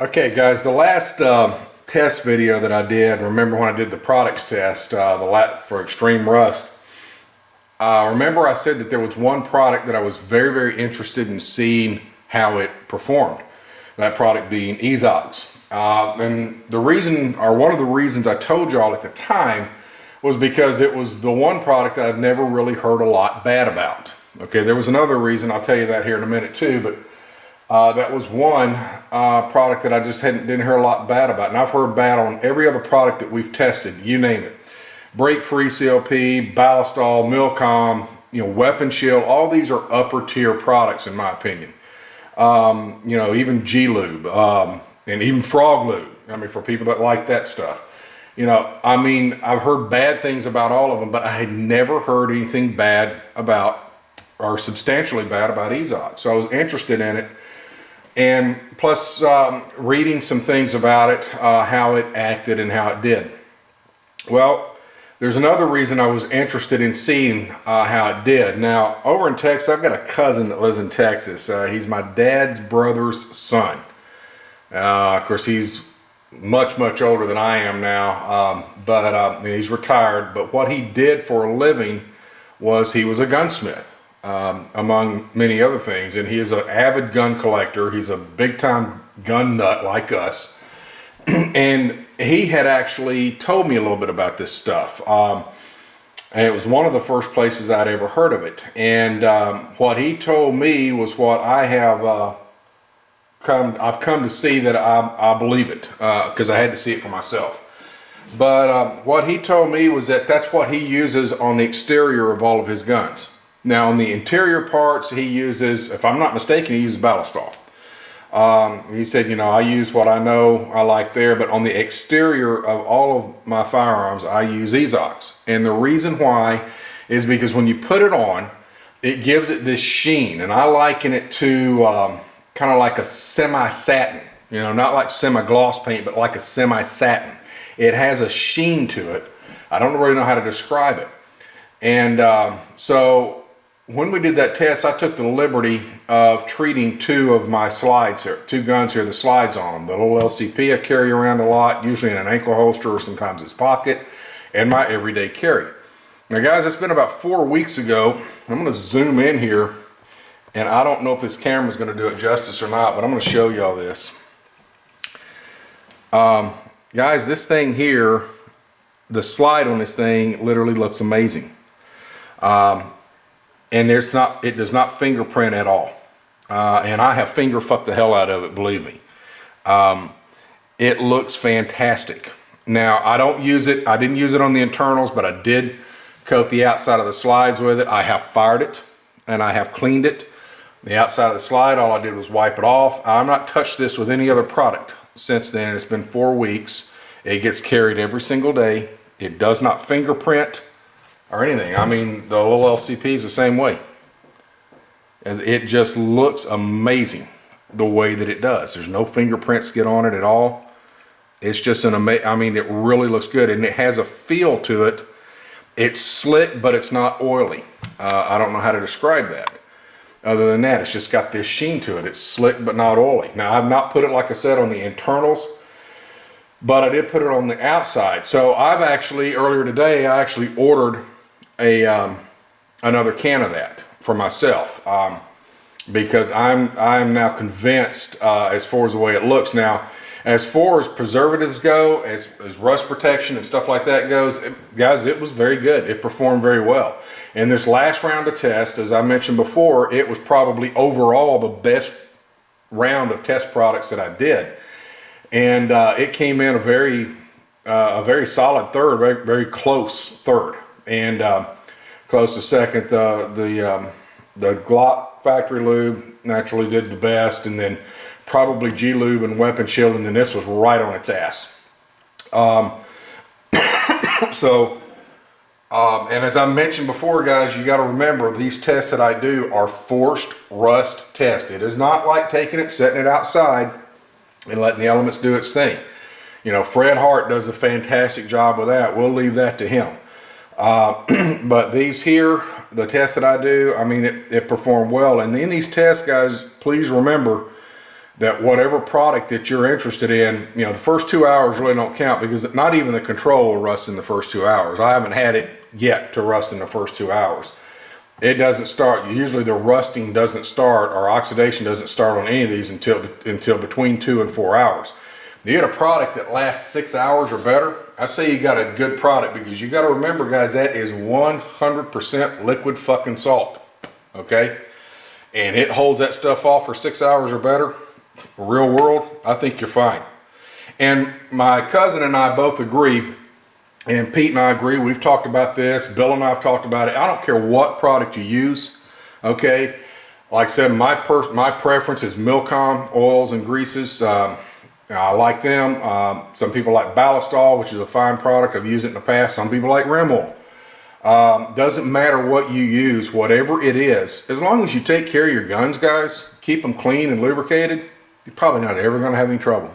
Okay guys, the last test video that I did, remember when I did the products test for extreme rust, remember I said that there was one product that I was very interested in seeing how it performed. That product being Eezox. And the reason, or one of the reasons I told y'all at the time, was because it was the one product that I've never really heard a lot bad about. Okay, there was another reason, I'll tell you that here in a minute too, but that was one product that I just didn't hear a lot bad about. And I've heard bad on every other product that we've tested, you name it. Brake Free CLP, Ballistol, Milcom, Weapon Shield, all these are upper tier products in my opinion. Even G-Lube, and even Frog Lube. I mean, for people that like that stuff. I've heard bad things about all of them, but I had never heard anything bad about, or substantially bad about Eezox. So I was interested in it. And plus reading some things about it, how it acted and how it did. Well, there's another reason I was interested in seeing how it did. Now, over in Texas, I've got a cousin that lives in Texas. He's my dad's brother's son. Of course, he's much older than I am now, but he's retired. But what he did for a living was he was a gunsmith. Among many other things, and he is an avid gun collector. He's a big-time gun nut like us, and he had actually told me a little bit about this stuff, and it was one of the first places I'd ever heard of it. And what he told me was what I have I've come to see that I believe it, because I had to see it for myself. But what he told me was that that's what he uses on the exterior of all of his guns. Now on the interior parts he uses, if I'm not mistaken, he uses Ballistol. He said, I use what I know I like there, but on the exterior of all of my firearms I use Eezox. And the reason why is because when you put it on, it gives it this sheen, and I liken it to kind of like a semi-satin, not like semi-gloss paint, but like a semi-satin. It has a sheen to it. I don't really know how to describe it. And so when we did that test, I took the liberty of treating two of my slides here, two guns here, the slides on them. The little LCP I carry around a lot, usually in an ankle holster or sometimes its pocket, and my everyday carry. Now guys, it's been about 4 weeks ago. I'm going to zoom in here, and I don't know if this camera is going to do it justice or not, but I'm going to show y'all this. Guys, this thing here, the slide on this thing literally looks amazing. And it does not fingerprint at all. And I have finger fucked the hell out of it, believe me. It looks fantastic. Now, I didn't use it on the internals, but I did coat the outside of the slides with it. I have fired it, and I have cleaned it. The outside of the slide, all I did was wipe it off. I've not touched this with any other product since then. It's been 4 weeks. It gets carried every single day. It does not fingerprint or anything. I mean, the little LCP is the same way. As it just looks amazing the way that it does. There's no fingerprints get on it at all. It's just it really looks good, and it has a feel to it. It's slick, but it's not oily. I don't know how to describe that. Other than that, it's just got this sheen to it. It's slick, but not oily. Now, I've not put it, like I said, on the internals, but I did put it on the outside. So I've actually, earlier today, I actually ordered another can of that for myself, because I'm now convinced as far as the way it looks. Now, as far as preservatives go, as rust protection and stuff like that goes, guys, it was very good. It performed very well. In this last round of tests, as I mentioned before, it was probably overall the best round of test products that I did, and it came in a very solid third, very close third. And close to second, the Glock factory lube naturally did the best, and then probably G-Lube and Weapon Shield, and then this was right on its ass. And as I mentioned before, guys, you got to remember these tests that I do are forced rust tests. It is not like taking it, setting it outside, and letting the elements do its thing. Fred Hart does a fantastic job with that. We'll leave that to him. But these here, the tests that I do, it performed well. And in these tests, guys, please remember that whatever product that you're interested in, you know, the first 2 hours really don't count, because not even the control will rust in the first 2 hours. I haven't had it yet to rust in the first 2 hours. It doesn't start, usually the rusting doesn't start, or oxidation doesn't start on any of these until between 2 and 4 hours. You get a product that lasts 6 hours or better, I say you got a good product, because you got to remember, guys, that is 100% liquid fucking salt, okay? And it holds that stuff off for 6 hours or better. Real world, I think you're fine. And my cousin and I both agree, and Pete and I agree, we've talked about this, Bill and I have talked about it. I don't care what product you use, okay? Like I said, my preference is Milcom oils and greases. I like them. Some people like Ballistol, which is a fine product. I've used it in the past. Some people like Rim Oil. Doesn't matter what you use, whatever it is, as long as you take care of your guns, guys, keep them clean and lubricated, you're probably not ever going to have any trouble.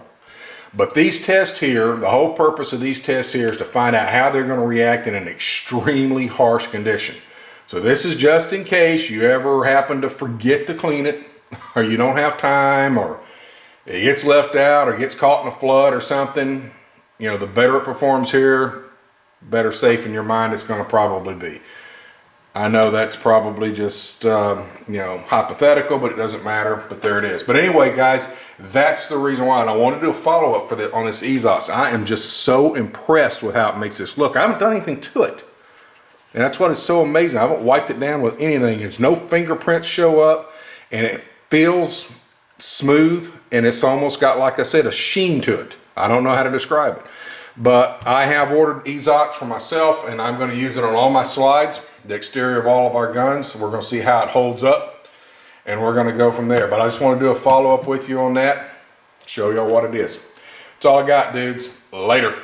But these tests here, the whole purpose of these tests here is to find out how they're going to react in an extremely harsh condition. So this is just in case you ever happen to forget to clean it, or you don't have time, or it gets left out, or gets caught in a flood or something. You know, the better it performs here, better safe in your mind it's going to probably be. I know that's probably just, you know, hypothetical, but it doesn't matter, but there it is. But anyway, guys, that's the reason why. And I want to do a follow-up on this Eezox. I am just so impressed with how it makes this look. I haven't done anything to it. And that's what is so amazing. I haven't wiped it down with anything. There's no fingerprints show up, and it feels smooth, and it's almost got, like I said, a sheen to it. I don't know how to describe it. But I have ordered Eezox for myself, and I'm going to use it on all my slides, the exterior of all of our guns. We're going to see how it holds up, and we're going to go from there. But I just want to do a follow-up with you on that, show y'all what it is. That's all I got, dudes. Later.